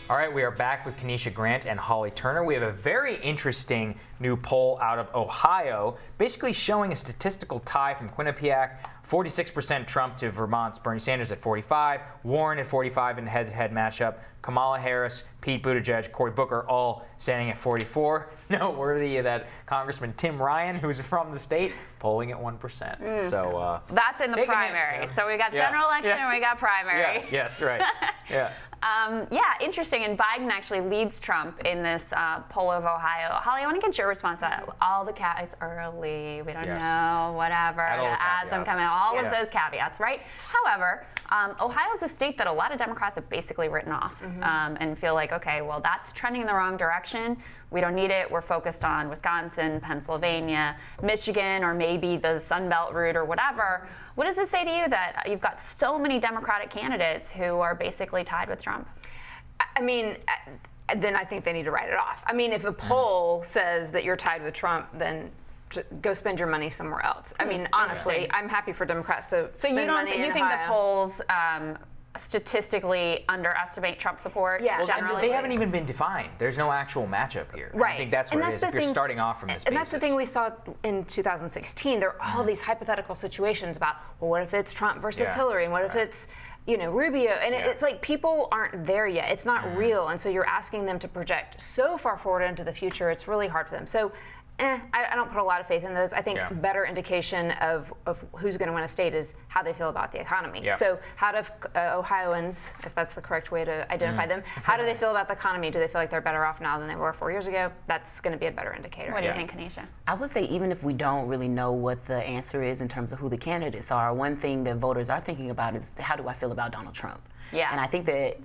All right, we are back with Keneshia Grant and Holly Turner. We have a very interesting new poll out of Ohio, basically showing a statistical tie from Quinnipiac. 46% Trump to Vermont's Bernie Sanders at 45, Warren at 45 in a head-to-head matchup, Kamala Harris, Pete Buttigieg, Cory Booker all standing at 44. Noteworthy that Congressman Tim Ryan, who's from the state, polling at 1%. So that's in the primary. So we got general election and we got primary. Yes, right. Yeah. Interesting. And Biden actually leads Trump in this poll of Ohio. Holly, I want to get your response to that. All the it's early. We don't know. Whatever. Add some coming. All of those caveats, right? However, Ohio is a state that a lot of Democrats have basically written off and feel like, okay, well, that's trending in the wrong direction. We don't need it. We're focused on Wisconsin, Pennsylvania, Michigan, or maybe the Sun Belt route or whatever. What does it say to you that you've got so many Democratic candidates who are basically tied with Trump? I mean, then I think they need to write it off. I mean, if a poll says that you're tied with Trump, then go spend your money somewhere else. I mean, honestly, I'm happy for Democrats to spend money in Ohio. You think the polls statistically underestimate Trump support? Yeah, well, they haven't even been defined. There's no actual matchup here. Right. I think that's what it is if you're starting off from this basis. And that's the thing we saw in 2016. There are all these hypothetical situations about, well, what if it's Trump versus Hillary, and what if it's Rubio, and it's like people aren't there yet. It's not real, and so you're asking them to project so far forward into the future. It's really hard for them. So I don't put a lot of faith in those. I think better indication of who's going to win a state is how they feel about the economy. Yeah. So how do Ohioans, if that's the correct way to identify them, how do they feel about the economy? Do they feel like they're better off now than they were 4 years ago? That's going to be a better indicator. What do you think, Keneshia? I would say even if we don't really know what the answer is in terms of who the candidates are, one thing that voters are thinking about is how do I feel about Donald Trump? Yeah. And I think that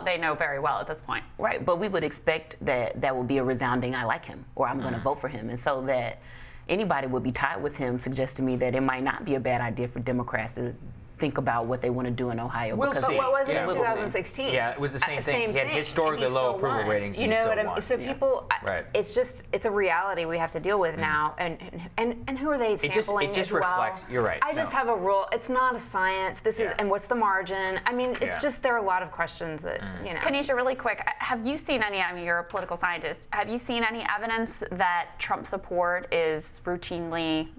they know very well at this point. Right, but we would expect that will be a resounding I like him or I'm going to vote for him. And so that anybody would be tied with him suggests to me that it might not be a bad idea for Democrats to think about what they want to do in Ohio. We'll see. What was it in 2016? Yeah, it was the same thing. He had historically low approval ratings. You know what I mean? So people, it's a reality we have to deal with now. And who are they sampling It just as well? reflects. You're right. I just have a rule. It's not a science. This is, and what's the margin? I mean, it's just there are a lot of questions that Keneshia, really quick, have you seen any? I mean, you're a political scientist. Have you seen any evidence that Trump support is routinely,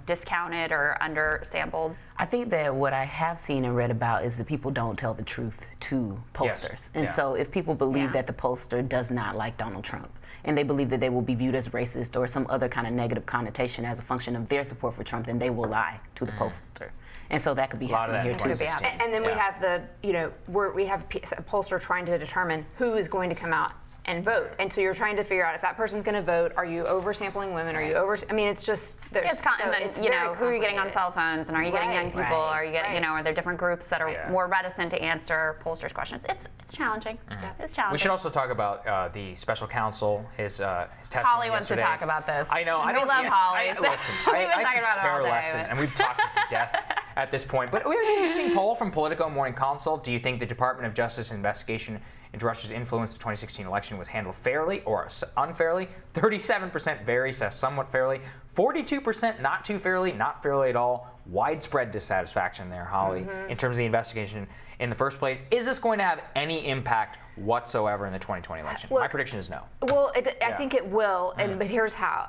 discounted or undersampled? I think that what I have seen and read about is that people don't tell the truth to pollsters. And so if people believe that the pollster does not like Donald Trump, and they believe that they will be viewed as racist or some other kind of negative connotation as a function of their support for Trump, then they will lie to the pollster. And so that could be happening here too. And then we have we have a pollster trying to determine who is going to come out and vote. And so you're trying to figure out if that person's going to vote. Are you oversampling women? Are you I mean, it's just and then who are you getting on cell phones? And are you getting young people? Are you getting are there different groups that are more reticent to answer pollsters' questions? It's challenging. It's challenging. We should also talk about the special counsel, his testimony Holly wants yesterday. to talk about this. I know. We love Holly. We've been talking about it all day. And we've talked it to death at this point. But we have an interesting poll from Politico and Morning Consult. Do you think the Department of Justice investigation into Russia's influence in the 2016 election was handled fairly or unfairly? 37% very, says somewhat fairly. 42% not too fairly, not fairly at all. Widespread dissatisfaction there, Holly, in terms of the investigation in the first place. Is this going to have any impact whatsoever in the 2020 election? Look, my prediction is no. Well, I think it will, but here's how.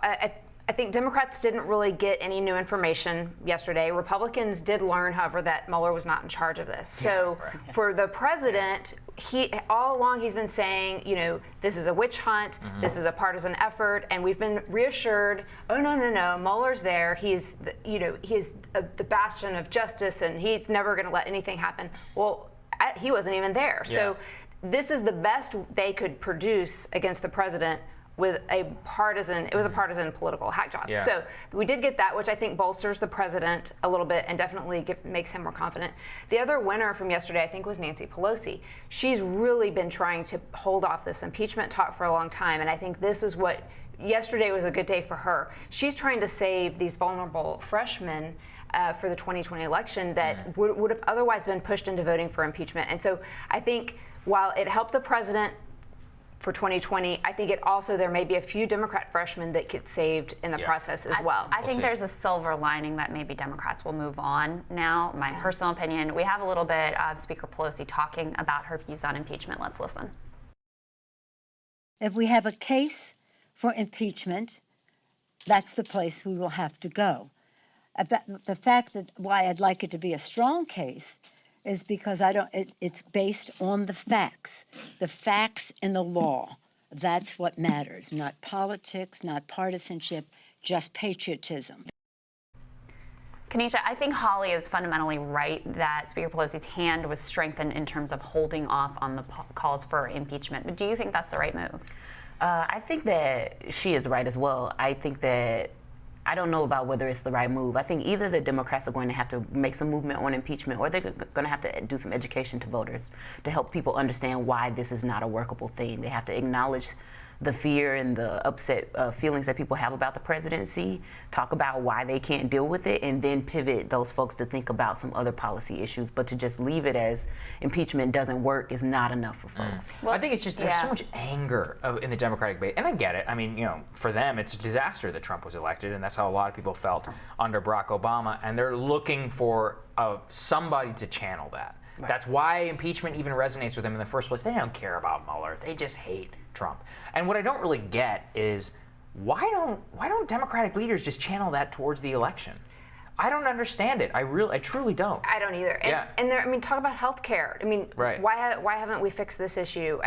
I think Democrats didn't really get any new information yesterday. Republicans did learn, however, that Mueller was not in charge of this. So for the president, all along he's been saying, this is a witch hunt, this is a partisan effort, and we've been reassured, no, Mueller's there. He's the bastion of justice, and he's never going to let anything happen. Well, he wasn't even there. Yeah. So this is the best they could produce against the president with it was a partisan political hack job. Yeah. So we did get that, which I think bolsters the president a little bit and definitely makes him more confident. The other winner from yesterday, I think, was Nancy Pelosi. She's really been trying to hold off this impeachment talk for a long time, and I think this is what yesterday was a good day for her. She's trying to save these vulnerable freshmen for the 2020 election that would have otherwise been pushed into voting for impeachment. And so I think while it helped the president for 2020, I think there may be a few Democrat freshmen that get saved in the process as well. I think there's a silver lining that maybe Democrats will move on now. My personal opinion, we have a little bit of Speaker Pelosi talking about her views on impeachment. Let's listen. If we have a case for impeachment, that's the place we will have to go. The fact that why I'd like it to be a strong case is because it's based on the facts in the law. That's what matters, not politics, not partisanship, just patriotism. Keneshia, I think Holly is fundamentally right that Speaker Pelosi's hand was strengthened in terms of holding off on the calls for impeachment. But do you think that's the right move? I think that she is right as well. I think that I don't know about whether it's the right move. I think either the Democrats are going to have to make some movement on impeachment, or they're going to have to do some education to voters to help people understand why this is not a workable thing. They have to acknowledge the fear and the upset feelings that people have about the presidency, talk about why they can't deal with it, and then pivot those folks to think about some other policy issues. But to just leave it as impeachment doesn't work is not enough for folks. Well, I think it's just there's so much anger in the Democratic base, and I get it. I mean, for them, it's a disaster that Trump was elected, and that's how a lot of people felt under Barack Obama, and they're looking for somebody to channel that. Right. That's why impeachment even resonates with them in the first place. They don't care about Mueller. They just hate Trump. And what I don't really get is why don't Democratic leaders just channel that towards the election? I don't understand it. I truly don't. I don't either. And there, talk about health care. Why haven't we fixed this issue?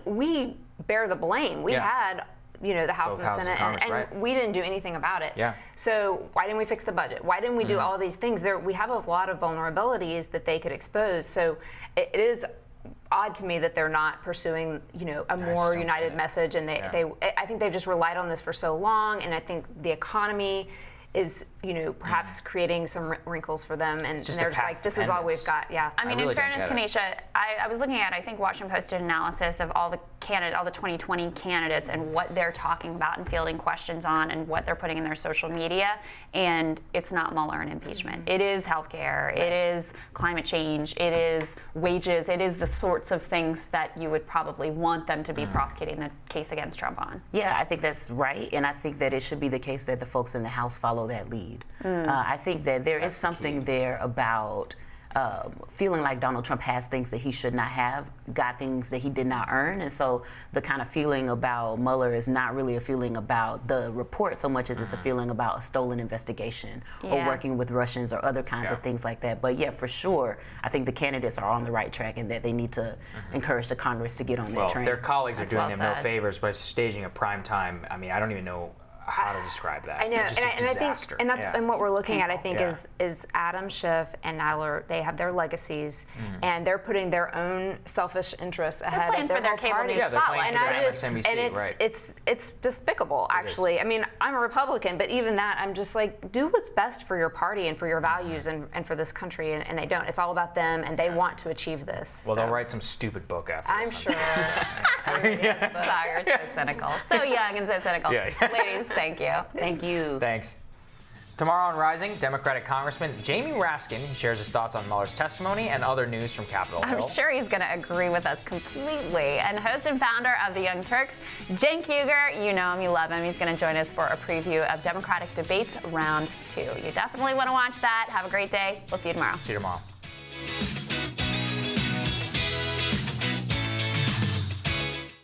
We bear the blame. We had the House and the Senate, and we didn't do anything about it. Yeah. So why didn't we fix the budget? Why didn't we do all of these things? We have a lot of vulnerabilities that they could expose. So it is odd to me that they're not pursuing, a more united message. And I think they've just relied on this for so long. And I think the economy is, perhaps creating some wrinkles for them, and they're just like, this is all we've got. Yeah. I mean, in fairness, Keneshia, I was looking at, I think Washington Post did an analysis of all the 2020 candidates and what they're talking about and fielding questions on and what they're putting in their social media, and it's not Mueller and impeachment. It is healthcare, it is climate change, it is wages, it is the sorts of things that you would probably want them to be prosecuting the case against Trump on. Yeah, I think that's right, and I think that it should be the case that the folks in the House follow that lead. I think that there is something there about feeling like Donald Trump has things that he should not have, got things that he did not earn, and so the kind of feeling about Mueller is not really a feeling about the report so much as it's a feeling about a stolen investigation or working with Russians or other kinds of things like that. But yeah, for sure, I think the candidates are on the right track and that they need to encourage the Congress to get on that train. Their colleagues are doing them no favors by staging a prime time. I mean, I don't even know how to describe that. I know, just and I think, and what we're looking at, I think, is Adam Schiff and Nadler. They have their legacies, and they're putting their own selfish interests ahead of their cable news spotlight. It's despicable, actually. I mean, I'm a Republican, but even that, I'm just like, do what's best for your party and for your values and for this country, and they don't. It's all about them, and they want to achieve this. Well, they'll write some stupid book after I'm this. Sure. You're so cynical, so young and so cynical. Ladies, thank you. Thank you. Thanks. Tomorrow on Rising, Democratic Congressman Jamie Raskin shares his thoughts on Mueller's testimony and other news from Capitol Hill. I'm sure he's going to agree with us completely. And host and founder of the Young Turks, Cenk Uygur, you know him, you love him. He's going to join us for a preview of Democratic debates round 2. You definitely want to watch that. Have a great day. We'll see you tomorrow. See you tomorrow.